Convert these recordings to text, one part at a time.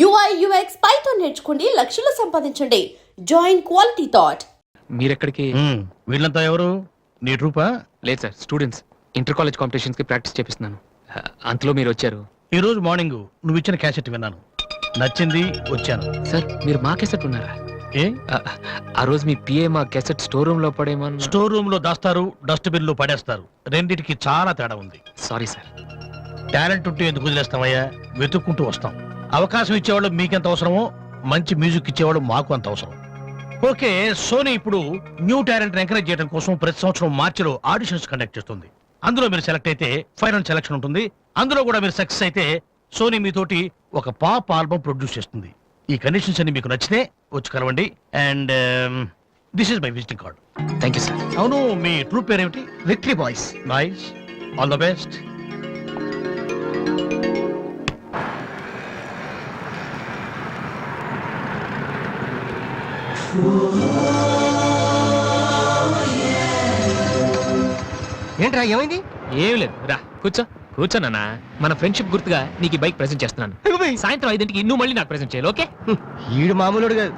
UI UX Python నేర్చుకోండి, లక్షలు సంపాదించండి. Join Quality Thought. మీరెక్కడికి? వీళ్ళంతా ఎవరు? నీ ట్రూపా? లేదు sir, students. Inter college competitions కి ప్రాక్టీస్ చేపిస్తున్నాను. అంతలో మీరు వచ్చారు. ఈ రోజు మార్నింగ్ నువ్వు ఇచ్చిన క్యాసెట్ విన్నాను, నచ్చింది, వచ్చాను. సార్ మీరు మా కెసెట్ ఉన్నారా? ఏ ఆ రోజు మీ పిఏ మా కెసెట్ స్టోర్ రూమ్ లో పడేమని. స్టోర్ రూమ్ లో దాస్తారు, డస్ట్బిన్ లో పడేస్తారు. రెండిటికి చాలా తేడా ఉంది. Sorry sir. టాలెంట్ ఉంటే ఎందుకు వదిలేస్తామయ్యా? వెతుక్కుంటూ వస్తాం. అవకాశం ఇచ్చేవాళ్ళు మీకెంత అవసరమో మంచి మ్యూజిక్ ఇచ్చేవాళ్ళు మాకు అంత అవసరం. ఓకే, సోనీ ఇప్పుడు న్యూ టాలెంట్ ఎంకరేజ్ చేయడం కోసం ప్రతి సంవత్సరం మార్చిలో ఆడిషన్స్ కండక్ట్ చేస్తుంది. అందులో మీరు సెలెక్ట్ అయితే ఫైనల్ సెలక్షన్ ఉంటుంది. అందులో కూడా మీరు సక్సెస్ అయితే సోనీ మీతోటి ఒక పాప్ ఆల్బమ్ ప్రొడ్యూస్ చేస్తుంది. ఈ కండిషన్స్ అన్ని మీకు నచ్చితే వచ్చి కలవండి. And this is my visiting card. Thank you sir. అవును, మీ ట్రూప్ పేరేమిటి? Victory boys. Nice, all the best. ఏంట్రా ఏమైంది? ఏం లేదు, రా కూర్చో. కూర్చోనన్నా, మన ఫ్రెండ్షిప్ గుర్తుగా నీకు ఈ బైక్ ప్రెజెంట్ చేస్తున్నాను. సాయంత్రం 5ంటికి నువ్వు మళ్ళీ నాకు ప్రెజెంట్ చేయాలి, ఓకే? ఈడు మామూలుడు కాదు.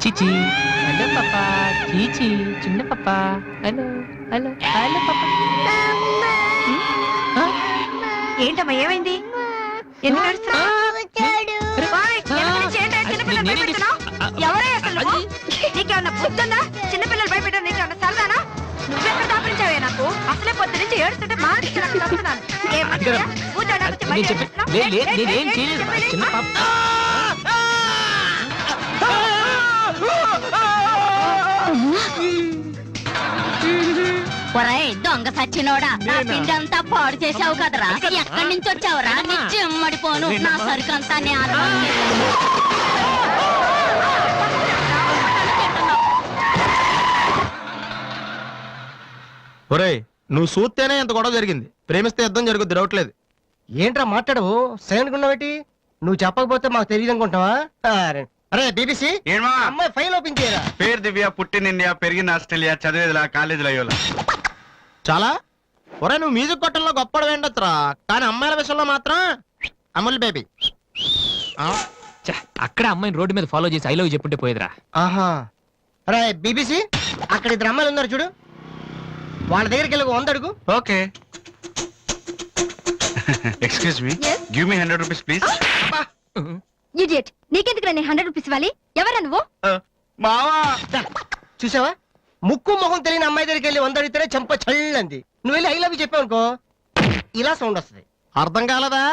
చీచి, హలో పాపా. చీచి, చిన్న పాపా. హలో హలో హలో పాపా. ఏంటమ్మా ఏమైంది? ఎందుకు ఏడుస్తున్నావ్? ఓయ్, ఎందుకు నుంచి ఏంటి చిన్నపిల్లలు భయపెడుతున్నావ్? ఎవరే అసలు నువ్వు? నీకేమన్నా బుద్ధుందా? చిన్నపిల్లలు భయపెట్టడం నీకేమన్నా సరదానా? నువ్వెక్కడ దాపరించావే నాకు? అసలే పొద్దు నుంచి ఏడుస్తుంటే మా నుంచి నాకు తప్పుతున్నాను. ఏమంటారా? కూర్చోడానికి వచ్చి బయట ఏడుస్తున్నావ్? నేనేం చేయలేదు, చిన్న పాప. ఒరేయ్ దొంగ సచ్చినోడా, నా పిండి అంతా పాడు చేసావు కదరా. ఎక్కడి నుంచి వచ్చావురా? నీ చెమ్మడిపోను, నా సరుకంతా ఒరేయ్, నువ్వు చూస్తేనే ఎంత గొడవ జరిగింది. ప్రేమిస్తే యుద్ధం జరుగుద్ది, డౌట్లేదు. ఏంట్రా మాట్లాడవు? సైలెంట్ ఉన్నావేటి? నువ్వు చెప్పకపోతే మాకు తెలియదు అనుకుంటావా? అరే బీబీసీ, అమ్మాయి ఫైల్ ఓపెన్ చేయరా. పేరు దివ్య, పుట్టిన ఇండియా, పెరిగిన ఆస్ట్రేలియా, చదివేదిలా కాలేజీలో అయ్యోలా. చాలా ఒరే, నువ్వు మ్యూజిక్ కొట్టంలో గొప్పడు వేండొచ్చురా, కానీ అమ్మాయిల విషయంలో మాత్రం అమూల్ బేబీ. అక్కడ అమ్మాయిని రోడ్డు మీద ఫాలో చేసి ఐ లవ్ చెప్పుంటే పోయేదిరా. ఆహా. అరే బీబీసీ, అక్కడ ఇద్దరు అమ్మాయిలు ఉన్నారు చూడు, వాళ్ళ దగ్గరికి వెళ్ళి 100 అడుగు. Okay. Excuse me, give me 100 rupees please. Idiot, నీకెందుకు నేను 100 రూపీస్ ఇవ్వాలి? ఎవరా నువ్వు? మావా, చూసావా, ముక్కు మొహం తెలియని అమ్మాయి దగ్గరికి వెళ్ళి 100 అడిగితేనే చెంప చల్లంది. నువ్వు వెళ్ళి ఐ లవ్ చెప్పావు అనుకో, ఇలా సౌండ్ వస్తుంది. అర్థం కాలదా?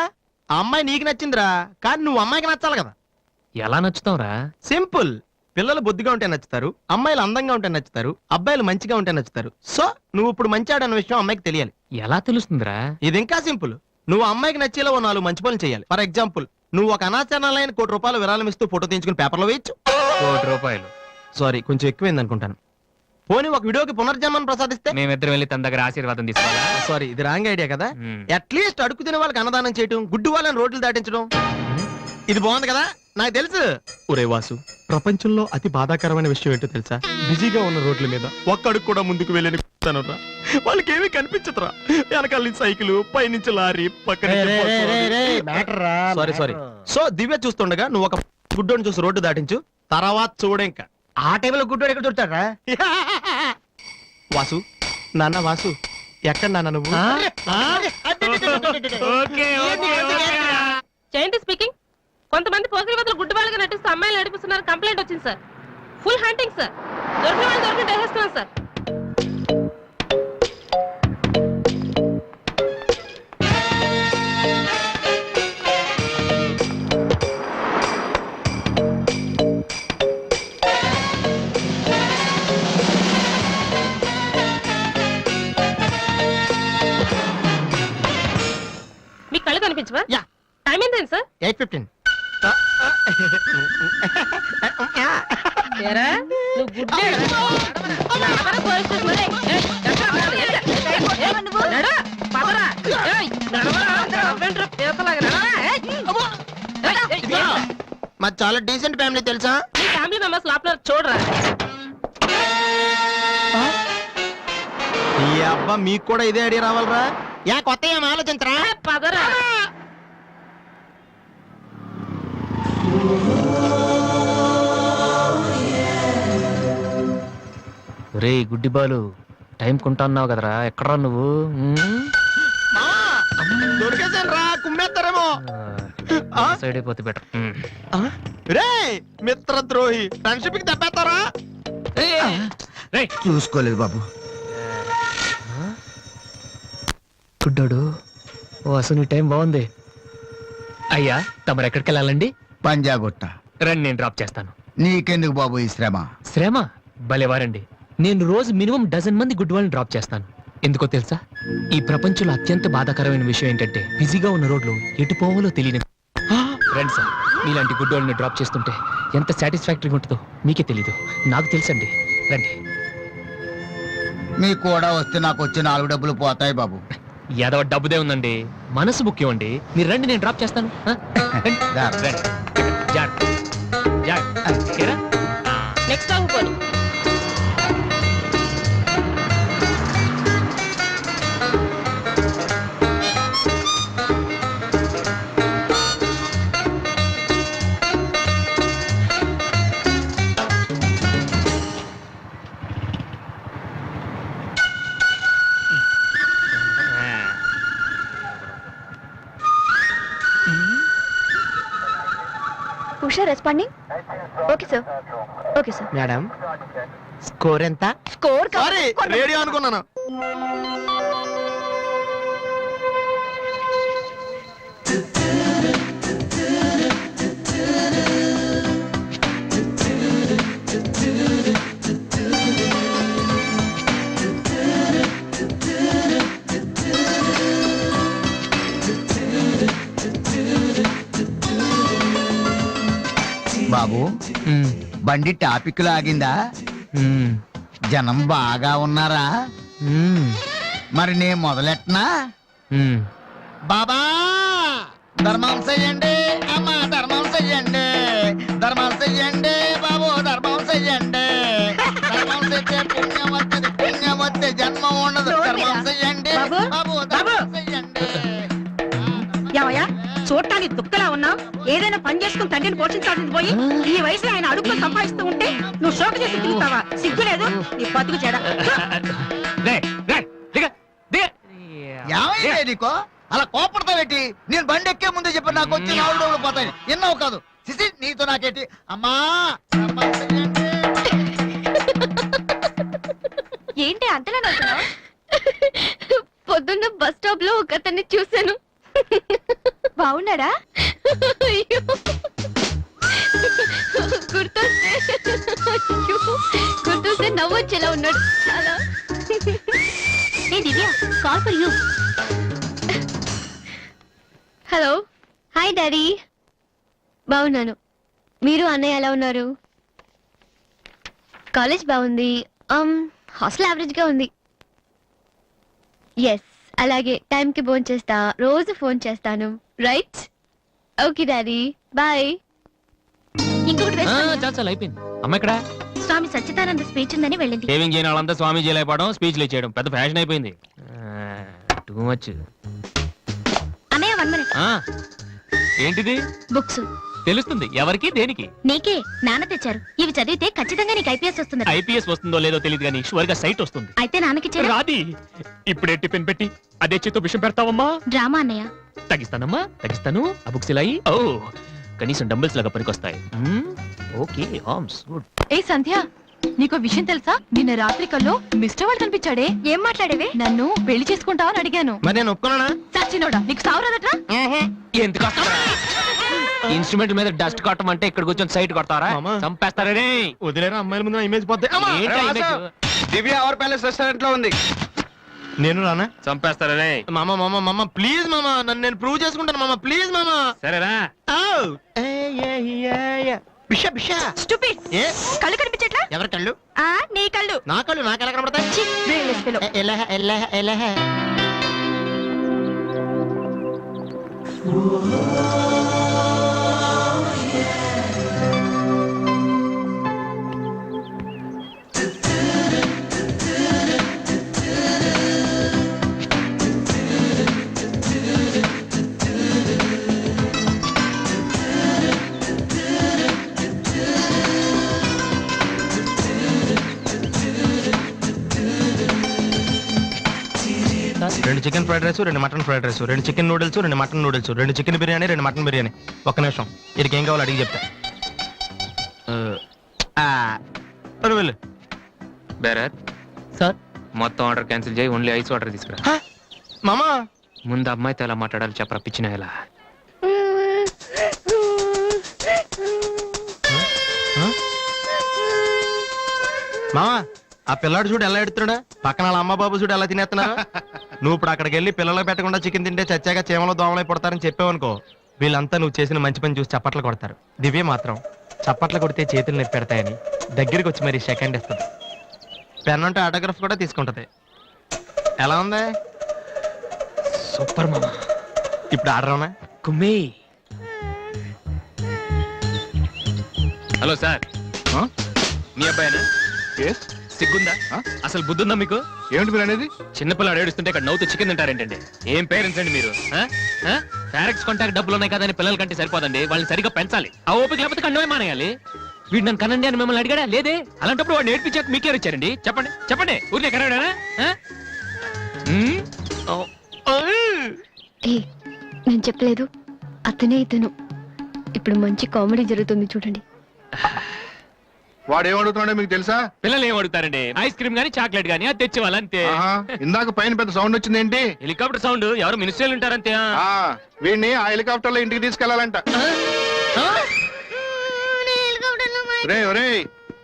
ఆ అమ్మాయి నీకు నచ్చిందిరా, కానీ నువ్వు అమ్మాయికి నచ్చాలి కదా. ఎలా నచ్చుతావురా? సింపుల్. పిల్లలు బొద్దుగా ఉంటే నచ్చుతారు, అమ్మాయిలు అందంగా ఉంటే నచ్చుతారు, అబ్బాయిలు మంచిగా ఉంటే నచ్చుతారు. సో నువ్వు ఇప్పుడు మంచివాడన్న విషయం అమ్మాయికి తెలియాలి. ఎలా తెలుస్తుందిరా? ఇది ఇంకా సింపుల్. నువ్వు అమ్మాయికి నచ్చేలా 4 మంచి పనులు చేయాలి. ఫర్ ఎగ్జాంపుల్, నువ్వు ఒక అనాచరణలైన ₹1,00,00,000 విరాళం ఇస్తూ ఫోటో తీయించుకుని పేపర్లో వేయచ్చు. ₹1,00,00,000? సారీ, కొంచెం ఎక్కువైంది అనుకుంటాను. పోనీ ఒక వీడియోకి పునర్జన్మను ప్రసాదిస్తే? మేమిద్దరం వెళ్ళి తన దగ్గర ఆశీర్వాదం తీసుకోవాలా? సారీ, ఇది రాంగ్ ఐడియా కదా. అట్లీస్ట్ అడుగు తినే వాళ్ళకి అన్నదానం చేయటం, గుడ్డు వాళ్ళని రోడ్లు దాటించడం, ఇది బాగుంది కదా. నాకు తెలుసు. ఒరే వాసు, ప్రపంచంలో అతి బాధాకరమైన విషయం ఏంటో తెలుసా? బిజీగా ఉన్న రోడ్ల మీద ఒక్క అడుగు కూడా ముందుకు వెళ్ళని వాళ్ళకి ఏమీ కనిపించదురా. వెనకాల నుంచి సైకిల్, పైనుంచి లారీ, పక్కన సారీ. సో దివ్య చూస్తుండగా నువ్వు ఒక గుడ్డోని చూసి రోడ్డు దాటించు, తర్వాత చూడే. ఇంకా ఆ టైంలో గుడ్డోడు ఎక్కడ దొరుకుతాడా? వాసు, నాన్న వాసు, ఎక్కడ నాన్న నువ్వు? ఓకే ఓకే జయంతి స్పీకింగ్. కొంతమంది పోకిరి వద్దలు గుడ్డి వాళ్ళగా నటిస్తూ అమ్మాయిలు నడిపిస్తున్నారు, కంప్లైంట్ వచ్చింది సార్. Full hunting sir. దొరికిన వాళ్ళు దొరికి వేసేస్తున్నాం సార్. మీ కళ్ళు కనిపించవా? యా. టైం ఏంటండి సార్? 8:15. ఏరా, నువ్వు గుడ్డే. నడవరా పోలీస్ స్టేషన్ లో. ఏయ్, ఎక్కడ పోవాలి? నడు, పదరా. ఏయ్, నడవరా. అవ్వేంట్రా పీతలాగా? నడవరా. ఏయ్, ఏయ్, మాది చాలా డీసెంట్ ఫ్యామిలీ తెలుసా? మీ ఫ్యామిలీ మెంబర్స్ లోపల చూడరా. ఈ అబ్బా మీకు కూడా ఇదే ఐడియా రావాలరా? యా కొత్త ఏం ఆలోచించరా? పదరా. రే గుడ్డి బాలు, టైం కొంటా అన్నావు కదరా, ఎక్కడ్రా నువ్వు? దొరికేసాను రా, కుమ్మేస్తారేమో. సైడ్ అయిపోతే బెటర్. రే మిత్రద్రోహి, ఫ్రెండ్షిప్ కి తప్పేస్తారా? చూసుకోలేదు బాబు. గుడ్డోడు, ఓ అసలు నీ టైం బాగుంది. అయ్యా తమరు ఎక్కడికి వెళ్ళాలండి? పంజాగుట్ట. రండి, నేను డ్రాప్ చేస్తాను. నీకెందుకు బాబు ఈ శ్రమ? శ్రమ భలేవారండి. నేను రోజు మినిమం డజన్ మంది గుడ్ వాళ్ళని డ్రాప్ చేస్తాను. ఎందుకో తెలుసా? ఈ ప్రపంచంలో అత్యంత బాధాకరమైన విషయం ఏంటంటే బిజీగా ఉన్న రోడ్లు ఎటు పోవాలో తెలియని. రండి సార్, మీలాంటి గుడ్ వాళ్ళని డ్రాప్ చేస్తుంటే ఎంత సాటిస్ఫాక్టరీగా ఉంటుందో మీకే తెలీదు, నాకు తెలుసండి. రండి. మీకు కూడా వస్తే నాకు వచ్చే 4 డబ్బులు పోతాయి బాబు. ఏదో డబ్బుదే ఉందండి, మనసు ముఖ్యం అండి. మీరు రండి, నేను డ్రాప్ చేస్తాను. దా. రండి. జాగ్రత్త. జాగ్రత్త. ఓకేనా? నెక్స్ట్ స్టాప్ పోనీ. Usha responding. Okay sir. Okay sir. Madam score ఎంత? స్కోర్ సారీ, రేడియో అనుకున్నాను. బాబు బండి టాపిక్ లాగిందా? జనం బాగా ఉన్నారా? మరి నేను మొదలెట్టనా? బాబా ధర్మం చెయ్యండి, అమ్మ ధర్మం చెయ్యండి, ధర్మం చెయ్యండి బాబు, ధర్మం చెయ్యండి. ధర్మం చేస్తే పుణ్యం వస్తుంది, పుణ్యం వస్తే జన్మ ఉండదు. ధర్మం చెయ్యండి బాబు, ధర్మం చెయ్యండి. యావయ్యా, చూడటానికి దుఃఖలా ఉన్నావు. ఏదైనా పని చేసుకుని తండ్రిని పోషించాల్సింది పోయి ఈ వయసులో ఆయన అడుగులు సంపాదిస్తూ ఉంటే నువ్వు షోక చేసి తిరుగుతావా? సిగ్గు లేదు నీ బతుకు చెడ. ఏమైంది నీకో అలా కోపడతావేటి? నేను బండి ఎక్కే ముందే చెప్పి నాకు వచ్చి 4 డబ్బులు పోతాయి. ఎన్నో కాదు సిసి, నీతో నాకేటి? అమ్మా ఏంటి అంతలా నవ్వుతున్నావు? పొద్దున్న బస్ స్టాప్ లో ఒక అతన్ని చూశాను. బాగున్నాడా? గుర్తొస్తే నవ్వొచ్చేలా ఉన్నాడు చాలా. ఏ Divya, call for you. Hello. Hi daddy. బాగున్నాను. మీరు అన్నయ్య ఎలా ఉన్నారు? కాలేజ్ బాగుంది. హాస్టల్ యావరేజ్ గా ఉంది. ఎస్, అలాగే టైంకి ఫోన్ చేస్తా, రోజు ఫోన్ చేస్తాను. రైట్? Okay daddy, bye. ఇంకొకటి వేసుకో. చాలా అయిపోయింది. అమ్మ ఇక్కడ స్వామి సచ్చిదానంద స్పీచ్ ఉందని వెళ్ళింది. సేవింగ్ చేయని వాళ్ళంతా స్వామీజీ అయిపోవడం, స్పీచ్లు చేయడం పెద్ద ఫ్యాషన్ అయిపోయింది. Too much. అన్నయ్య 1 minute. ఏంటిది? బుక్స్. తెలుస్తుంది ఎవరికి దేనికి? నీకే, నాన్న తెచ్చారు. ఇవి చదివితే ఖచ్చితంగా నీకు ఐపీఎస్ వస్తుంది. ఐపీఎస్ వస్తుందో లేదో తెలియదు కానీ షువర్ గా సైట్ వస్తుంది. అయితే నాన్నకి రాది ఇప్పుడే టిఫిన్ పెట్టి అదే చేతో విషయం పెడతావమ్మా. డ్రామా అన్నయ్య. తగ్గిస్తానమ్మా తగ్గిస్తాను. ఆ బుక్స్ ఇలా అయ్యి. ఓ కనీసం డంబుల్స్ లాగా పనికొస్తాయి. Okay arms good. ఏ సంధ్య, నీకో విషయం తెలుసా? నిన్న రాత్రి కల్లో మిస్టర్ వాళ్ళు కనిపించాడే. ఏం మాట్లాడేవి? నన్ను పెళ్లి చేసుకుంటావని అడిగాను. మరి నేను ఒప్పుకున్నానా? సచ్చినోడా, నీకు సావరాదట్రా? ఎందుకు ఇన్స్ట్రుమెంట్ మీద డస్ట్ కొట్టమంటే ఇక్కడ కూర్చొని సైట్ కొడతారా? మామా. చంపేస్తారే. వదిలేరా అమ్మాయిల ముందు ఇమేజ్ పోతే దివ్య అవర్ ప్యాలెస్ రెస్టారెంట్ లో ఉంది. నేను రానా? చంపేస్తారే. మామ మామ మామ ప్లీజ్ మామ, నన్ను నేను ప్రూవ్ చేసుకుంటాను మామ, ప్లీజ్ మామ. సరేరా. బిషా బిషా. Stupid. ఏ కళ్ళు కనిపించట్లా? ఎవరి కళ్ళు? నీ కళ్ళు. నా కళ్ళు నాకెలా కనబడతాయి? ఛీ, brainless fellow. ఎలా రెండు చికెన్ ఫ్రైడ్ రైస్, రెండు మటన్ ఫ్రైడ్ రైస్, రెండు చికెన్ నూడిల్స్, రెండు మటన్ నూడిల్స్, రెండు చికెన్ బిర్యానీ, రెండు మటన్ బిర్యానీ. ఒక్క నిమిషం, వీడికి ఏం కావాలో అడిగి చెప్తా. వెళ్ళు. బేరత్ సార్, మొత్తం ఆర్డర్ క్యాన్సిల్ చేయి, ఓన్లీ ఐస్ వాటర్ తీసుకురా. మామా ముందు అమ్మాయితో ఎలా మాట్లాడాలి చెప్పరా, పిచ్చిన ఎలా. మామా ఆ పిల్లాడు చూడు ఎలా ఎడుతున్నాడా, పక్కన వాళ్ళ అమ్మ బాబు చూడు ఎలా తినేస్తున్నారా. నువ్వు ఇప్పుడు అక్కడికి వెళ్ళి పిల్లలకు పెట్టకుండా చికెన్ తింటే చచ్చాక చీమలో దోమలై పడతారని చెప్పావనుకో, వీళ్ళంతా నువ్వు చేసిన మంచి పని చూసి చప్పట్లు కొడతారు. దివ్య మాత్రం చప్పట్లు కొడితే చేతులు నొప్పి పెడతాయని దగ్గరికి వచ్చి మరి సెకండ్ ఇస్తుంది. పెన్ అంటే ఆటోగ్రాఫ్ కూడా తీసుకుంటది. ఎలా ఉంది? సూపర్ మామా. ఇప్పుడు ఆర్డర్ అవునా? కుమ్మి. హలో సార్, మీ అబ్బాయినా? సిగ్గుందా? అసలు బుద్ధుందా మీకు? ఏమిటి మీరు అనేది? చిన్నపిల్లాడు ఏడుస్తుంటే ఇక్కడ నవ్వుతూ చికెన్ తింటారేంటండి? ఏం పేరెంట్స్ అండి మీరు? ఫారెక్స్ కాంటాక్ట్ డబ్బులు ఉన్నాయి కదని పిల్లల కంటే సరిపోదండి, వాళ్ళని సరిగ్గా పెంచాలి. ఆ ఓపిక లేకపోతే కన్నమే మానేయాలి. వీడు నన్ను కనండి అని మిమ్మల్ని అడిగాడా? లేదే. అలాంటప్పుడు వాడు నేర్పించాక మీకే వచ్చారండి. చెప్పండి చెప్పండి, ఊరికే కనడానా? నేను చెప్పలేదు, అతనే ఇతను. ఇప్పుడు మంచి కామెడీ జరుగుతుంది చూడండి. వాడు ఏమడుగుతున్నాడో మీకు తెలుసా? పిల్లలు ఏం అడుగుతారండి? ఐస్ క్రీమ్ గానీ చాక్లెట్ గానీ అది తెచ్చేవాళ్ళంతే. ఇందాక పైన పెద్ద సౌండ్ వచ్చింది ఏంటి? Helicopter sound. ఎవరు మినిస్టర్లు ఉంటారంతే. వీడిని ఆ హెలికాప్టర్ లో ఇంటికి తీసుకెళ్లాలంట. రే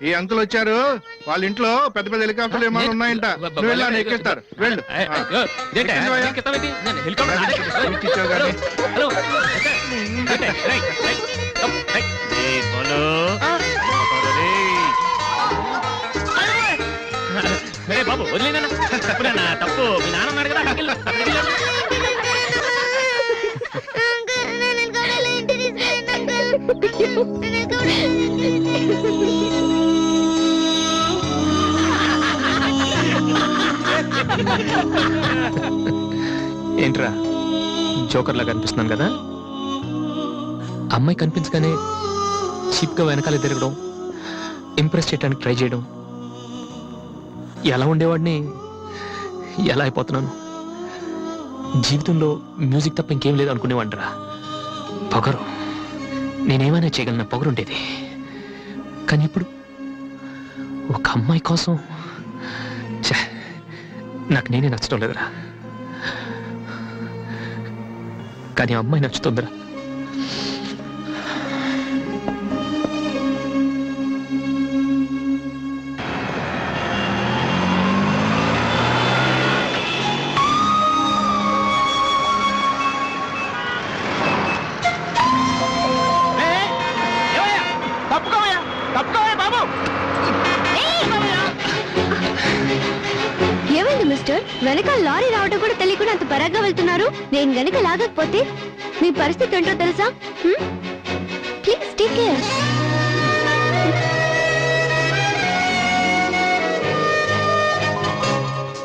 ఈ అంకుల్ వచ్చారు, వాళ్ళ ఇంట్లో పెద్ద పెద్ద హెలికాప్టర్లు ఏమైనా ఉన్నాయంట. నువ్వు వెళ్ళా ఎక్కిస్తారు. వెళ్ళు. బాబు వదిలేనా? తప్పు మీ నాన్న ఉన్నాడు కదా. ఏంట్రా జోకర్ లాగా కనిపిస్తున్నాను కదా? అమ్మాయి కనిపించగానే చీప్ గా వెనకాల తిరగడం, ఇంప్రెస్ చేయడానికి ట్రై చేయడం. ఎలా ఉండేవాడిని ఎలా అయిపోతున్నాను. జీవితంలో మ్యూజిక్ తప్ప ఇంకేం లేదు అనుకునేవాడిరా. పొగరు, నేనేమైనా చేయగలన పొగరు ఉండేది. కానీ ఇప్పుడు ఒక అమ్మాయి కోసం నాకు నేనే నచ్చడం లేదురా. కానీ అమ్మాయి నచ్చుతుందిరా. ఏమైంది మిస్టర్? వెనక లారీ రావడం కూడా తెలియకుండా అంత పరాగ్గా వెళ్తున్నారు. నేను గనుక లాగకపోతే మీ పరిస్థితి ఏంటో తెలుసా? Please take care.